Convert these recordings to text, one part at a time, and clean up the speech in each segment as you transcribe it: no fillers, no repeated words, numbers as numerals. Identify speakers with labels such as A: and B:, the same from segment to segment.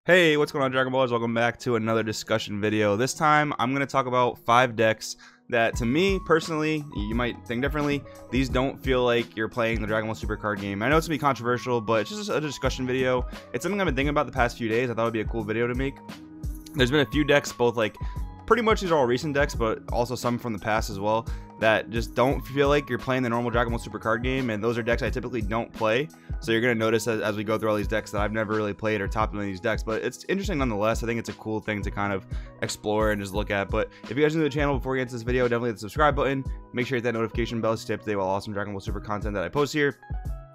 A: Hey, what's going on, Dragon Ballers? Welcome back to another discussion video. This time, I'm going to talk about 5 decks that, to me, personally, you might think differently. These don't feel like you're playing the Dragon Ball Super card game. I know it's going to be controversial, but it's just a discussion video. It's something I've been thinking about the past few days. I thought it would be a cool video to make. There's been a few decks, both like pretty much these are all recent decks, but also some from the past as well, that just don't feel like you're playing the normal Dragon Ball Super card game, and those are decks I typically don't play. So you're going to notice as we go through all these decks that I've never really played or topped one of these decks, but it's interesting nonetheless. I think it's a cool thing to kind of explore and just look at. But if you guys are new to the channel, before we get into this video, definitely hit the subscribe button. Make sure you hit that notification bell to stay up to date with all awesome Dragon Ball Super content that I post here.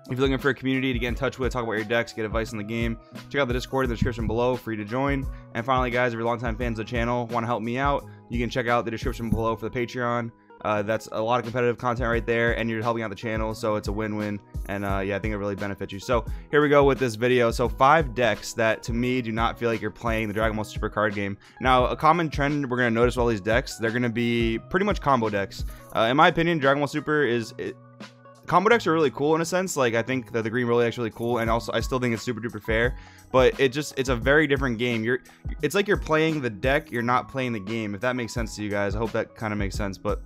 A: If you're looking for a community to get in touch with, talk about your decks, get advice on the game, check out the Discord in the description below for you to join. And finally, guys, if you're longtime fans of the channel, want to help me out, you can check out the description below for the Patreon. That's a lot of competitive content right there, and you're helping out the channel, so it's a win-win. And yeah, I think it really benefits you. So here we go with this video. So 5 decks that, to me, do not feel like you're playing the Dragon Ball Super card game. Now, a common trend we're going to notice with all these decks, they're going to be pretty much combo decks. In my opinion, Dragon Ball Super combo decks are really cool in a sense. Like, I think that the green Broly deck's really cool, and also I still think it's super duper fair, but it's a very different game. It's like you're playing the deck, you're not playing the game, if that makes sense to you guys. I hope that kind of makes sense. But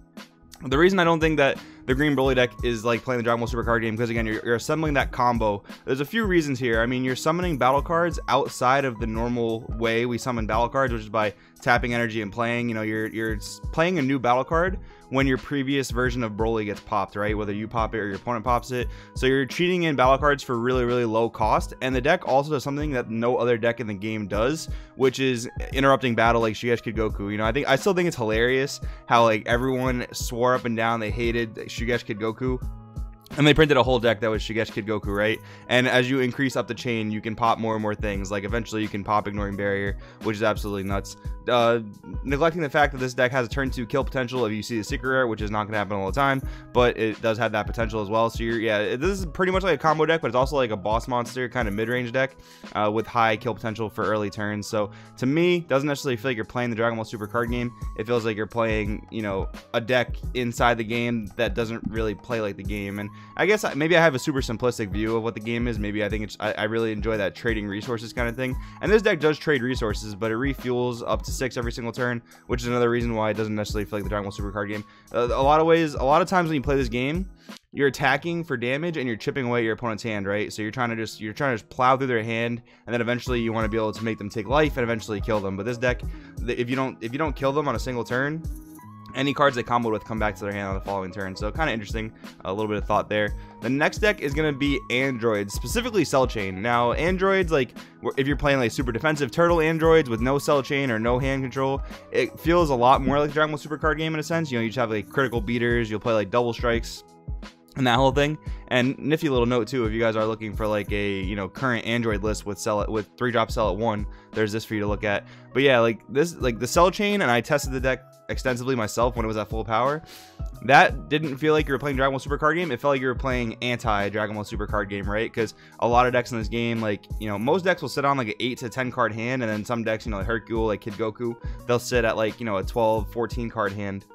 A: the reason I don't think that the green Broly deck is like playing the Dragon Ball Super card game, because again, you're assembling that combo. There's a few reasons here. I mean, you're summoning battle cards outside of the normal way we summon battle cards, which is by tapping energy and playing. You know, you're playing a new battle card when your previous version of Broly gets popped, right? Whether you pop it or your opponent pops it. So you're cheating in battle cards for really, really low cost. And the deck also does something that no other deck in the game does, which is interrupting battle like Shigesh Kid Goku. You know, I still think it's hilarious how like everyone swore up and down they hated Shigesh Kid Goku, and they printed a whole deck that was Shigesh Kid Goku, right? And as you increase up the chain, you can pop more and more things. Like, eventually you can pop Ignoring Barrier, which is absolutely nuts. Neglecting the fact that this deck has a turn 2 kill potential if you see the secret rare, which is not going to happen all the time, but it does have that potential as well. So this is pretty much like a combo deck, but it's also like a boss monster kind of mid-range deck with high kill potential for early turns. So to me, doesn't necessarily feel like you're playing the Dragon Ball Super card game. It feels like you're playing, you know, a deck inside the game that doesn't really play like the game. And I guess maybe I have a super simplistic view of what the game is. Maybe I think I really enjoy that trading resources kind of thing. And this deck does trade resources, but it refuels up to 6 every single turn, which is another reason why it doesn't necessarily feel like the Dragon Ball Super card game. A lot of times when you play this game, you're attacking for damage and you're chipping away at your opponent's hand, right? So you're trying to just plow through their hand, and then eventually you want to be able to make them take life and eventually kill them. But this deck, if you don't kill them on a single turn, any cards they comboed with come back to their hand on the following turn. So kind of interesting, a little bit of thought there. The next deck is going to be androids, specifically cell chain. Now, androids, like if you're playing like super defensive turtle androids with no cell chain or no hand control, it feels a lot more like the Dragon Ball Super card game in a sense. You know, you just have like critical beaters, you'll play like double strikes and that whole thing. And nifty little note too, if you guys are looking for like a, you know, current android list with 3-drop cell at 1, there's this for you to look at. But yeah, like this, like the cell chain, and I tested the deck extensively myself when it was at full power, that didn't feel like you were playing Dragon Ball Super card game. It felt like you were playing anti Dragon Ball Super card game, right? Because a lot of decks in this game, like, you know, most decks will sit on like an 8 to 10 card hand, and then some decks, you know, like Hercule, like Kid Goku, they'll sit at like, you know, a 12 14 card hand.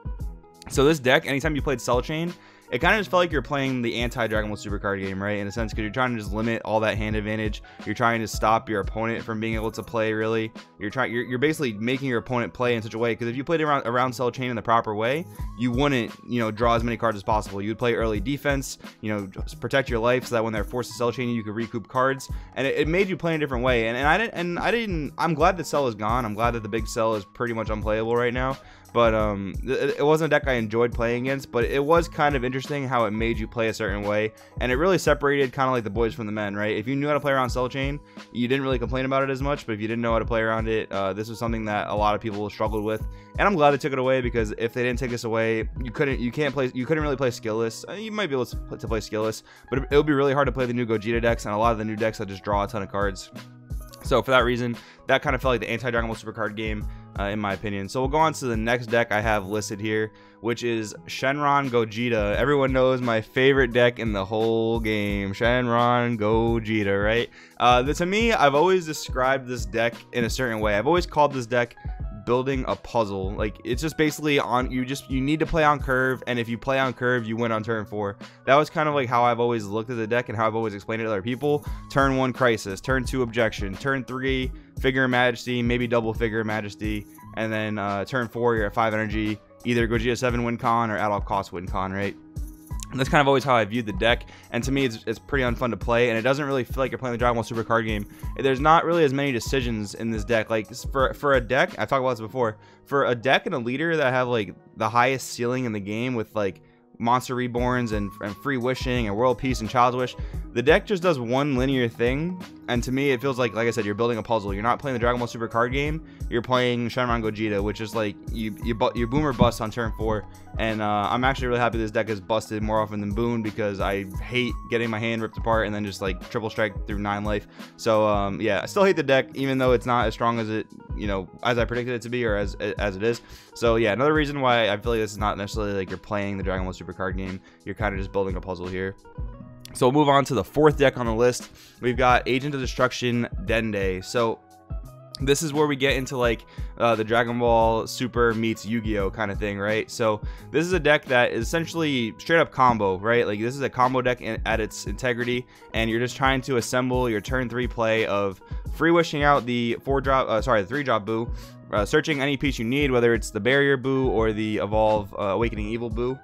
A: So this deck, anytime you played cell chain, it kind of just felt like you're playing the anti-Dragon Ball Super card game, right? In a sense, because you're trying to just limit all that hand advantage. You're trying to stop your opponent from being able to play, really. You're basically making your opponent play in such a way, because if you played around cell chain in the proper way, you wouldn't, you know, draw as many cards as possible. You would play early defense, you know, protect your life so that when they're forced to cell chain you could recoup cards, and it made you play in a different way. I'm glad that cell is gone. I'm glad that the big cell is pretty much unplayable right now. But it wasn't a deck I enjoyed playing against, but it was kind of interesting how it made you play a certain way, and it really separated kind of like the boys from the men, right? If you knew how to play around cell chain, you didn't really complain about it as much, but if you didn't know how to play around it, this was something that a lot of people struggled with, and I'm glad they took it away, because if they didn't take this away, you couldn't really play skillless. You might be able to play skillless, but it would be really hard to play the new Gogeta decks and a lot of the new decks that just draw a ton of cards. So for that reason, that kind of felt like the anti-Dragon Ball Super card game, in my opinion. So we'll go on to the next deck I have listed here, which is Shenron Gogeta. Everyone knows my favorite deck in the whole game, Shenron Gogeta, right? To me, I've always described this deck in a certain way. I've always called this deck building a puzzle. Like, it's just basically you need to play on curve, and if you play on curve, you win on turn 4. That was kind of like how I've always looked at the deck and how I've always explained it to other people. Turn 1 Crisis, turn 2 Objection, turn 3 Figure of Majesty, maybe double Figure of Majesty, and then turn 4 you're at 5 energy, either Gogeta 7 win con or at all costs win con, right? And that's kind of always how I viewed the deck, and to me it's pretty unfun to play, and it doesn't really feel like you're playing the Dragon Ball Super card game. There's not really as many decisions in this deck. Like, for a deck, I've talked about this before, for a deck and a leader that have like the highest ceiling in the game with like Monster Reborns and Free Wishing and World Peace and Child's Wish, the deck just does one linear thing, and to me it feels like I said, you're building a puzzle. You're not playing the Dragon Ball Super card game, you're playing Shenron Gogeta, which is like you boom or bust on turn 4. And I'm actually really happy this deck is busted more often than boon, because I hate getting my hand ripped apart and then just like triple strike through 9 life. So yeah, I still hate the deck, even though it's not as strong as it, you know, as I predicted it to be, or as it is. So yeah, another reason why I feel like this is not necessarily like you're playing the Dragon Ball Super card game, you're kind of just building a puzzle here. So we'll move on to the 4th deck on the list. We've got Agent of Destruction Dende. So this is where we get into like the Dragon Ball Super meets Yu-Gi-Oh kind of thing, right? So this is a deck that is essentially straight up combo, right? Like, this is a combo deck at its integrity, and you're just trying to assemble your turn 3 play of free wishing out the 3-drop Boo, searching any piece you need, whether it's the Barrier Boo or the Evolve Awakening Evil Boo.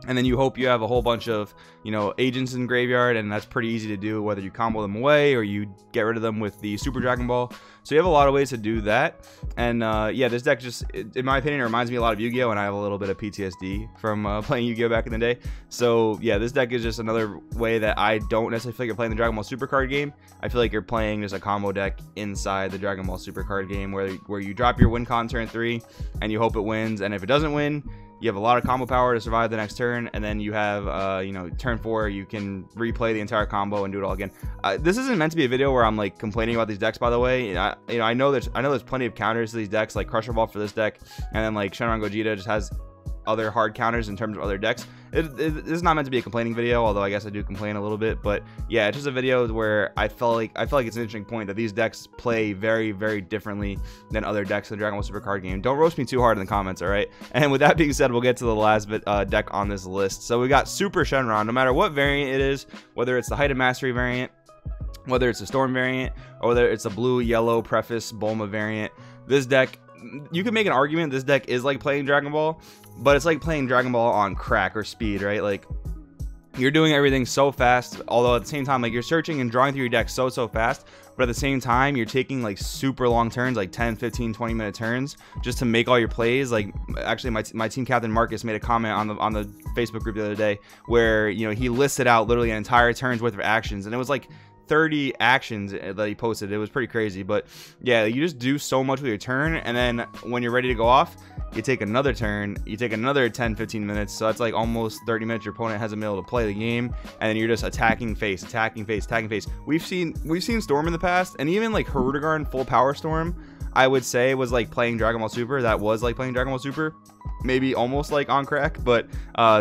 A: And then you hope you have a whole bunch of, you know, agents in graveyard, and that's pretty easy to do, whether you combo them away or you get rid of them with the Super Dragon Ball. So you have a lot of ways to do that. And yeah, this deck just, in my opinion, it reminds me a lot of Yu-Gi-Oh, and I have a little bit of PTSD from playing Yu-Gi-Oh back in the day. So yeah, this deck is just another way that I don't necessarily feel like you're playing the Dragon Ball Super card game. I feel like you're playing just a combo deck inside the Dragon Ball Super card game, where you drop your win con turn 3 and you hope it wins, and if it doesn't win, you have a lot of combo power to survive the next turn, and then you have, you know, turn 4, you can replay the entire combo and do it all again. This isn't meant to be a video where I'm like complaining about these decks, by the way. I know there's plenty of counters to these decks, like Crusher Ball for this deck, and then like Shenron Gogeta just has other hard counters in terms of other decks. This is not meant to be a complaining video, although I guess I do complain a little bit. But yeah, it's just a video where I felt like it's an interesting point that these decks play very, very differently than other decks in the Dragon Ball Super card game. Don't roast me too hard in the comments, all right? And with that being said, we'll get to the last deck on this list. So we got Super Shenron. No matter what variant it is, whether it's the Height of Mastery variant, whether it's a Storm variant, or whether it's a blue, yellow, Preface, Bulma variant, this deck, you can make an argument this deck is like playing Dragon Ball, but it's like playing Dragon Ball on crack or speed, right? Like, you're doing everything so fast, although at the same time, like, you're searching and drawing through your deck so fast, but at the same time, you're taking like super long turns, like 10, 15, 20-minute turns, just to make all your plays. Like, actually, my team captain Marcus made a comment on the Facebook group the other day where, you know, he listed out literally an entire turn's worth of actions, and it was like 30 actions that he posted. It was pretty crazy. But yeah, you just do so much with your turn, and then when you're ready to go off, you take another turn, you take another 10-15 minutes, so that's like almost 30 minutes your opponent hasn't been able to play the game, and then you're just attacking face. We've seen Storm in the past, and even like Hirudegarn full power Storm, I would say was like playing Dragon Ball Super. That was like playing Dragon Ball Super, maybe almost like on crack. But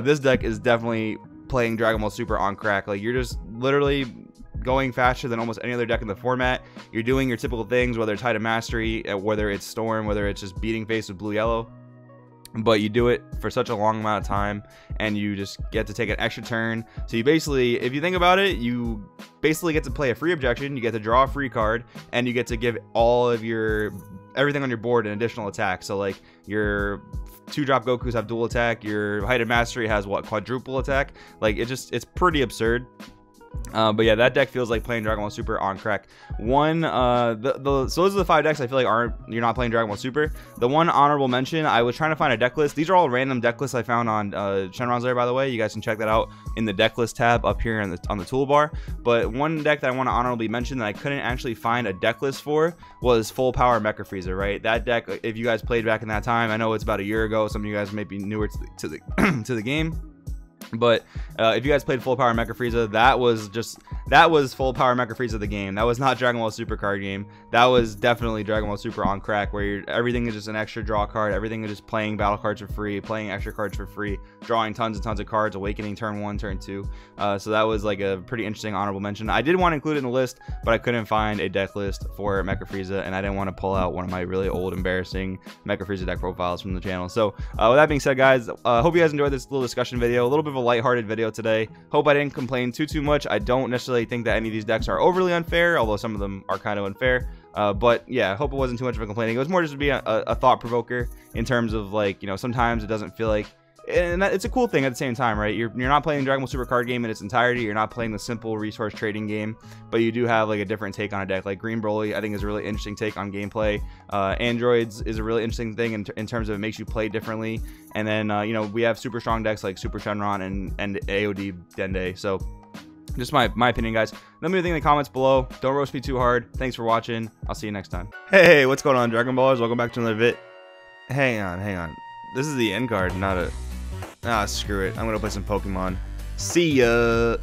A: this deck is definitely playing Dragon Ball Super on crack. Like, you're just literally going faster than almost any other deck in the format. You're doing your typical things, whether it's Height of Mastery, whether it's Storm, whether it's just beating face with blue yellow, but you do it for such a long amount of time, and you just get to take an extra turn. So you basically, if you think about it, you basically get to play a free objection, you get to draw a free card, and you get to give all of your everything on your board an additional attack. So like, your 2-drop Gokus have dual attack, your Height of Mastery has what, quadruple attack. Like, it's pretty absurd. But yeah, that deck feels like playing Dragon Ball Super on crack. So those are the 5 decks I feel like you're not playing Dragon Ball Super. The one honorable mention, I was trying to find a deck list. These are all random deck lists I found on Shenron's Lair, by the way. You guys can check that out in the deck list tab up here on the toolbar. But one deck that I want to honorably mention that I couldn't actually find a deck list for was Full Power Mecha Frieza, right? That deck, if you guys played back in that time, I know it's about a year ago. Some of you guys may be newer to the to the game. But if you guys played Full Power Mecha Frieza, that was full power Mecha Frieza the game. That was not Dragon Ball Super card game. That was definitely Dragon Ball Super on crack, where everything is just an extra draw card. Everything is just playing battle cards for free, playing extra cards for free, drawing tons and tons of cards, awakening turn 1, turn 2. So that was like a pretty interesting honorable mention. I did want to include it in the list, but I couldn't find a deck list for Mecha Frieza, and I didn't want to pull out one of my really old, embarrassing Mecha Frieza deck profiles from the channel. So with that being said, guys, hope you guys enjoyed this little discussion video. A little bit of a lighthearted video today. Hope I didn't complain too much. I don't necessarily think that any of these decks are overly unfair, although some of them are kind of unfair. But yeah, I hope it wasn't too much of a complaining. It was more just to be a thought provoker in terms of, like, you know, sometimes it doesn't feel like, and it's a cool thing at the same time, right? You're not playing the Dragon Ball Super card game in its entirety. You're not playing the simple resource trading game, but you do have like a different take on a deck. Like Green Broly, I think, is a really interesting take on gameplay. Androids is a really interesting thing in terms of it makes you play differently. And then you know, we have super strong decks like Super Shenron and AOD Dende. So just my opinion, guys. Let me know in the comments below. Don't roast me too hard. Thanks for watching. I'll see you next time. Hey, what's going on, Dragon Ballers? Welcome back to another vid. Hang on. This is the end card, not a... Ah, screw it. I'm gonna play some Pokemon. See ya!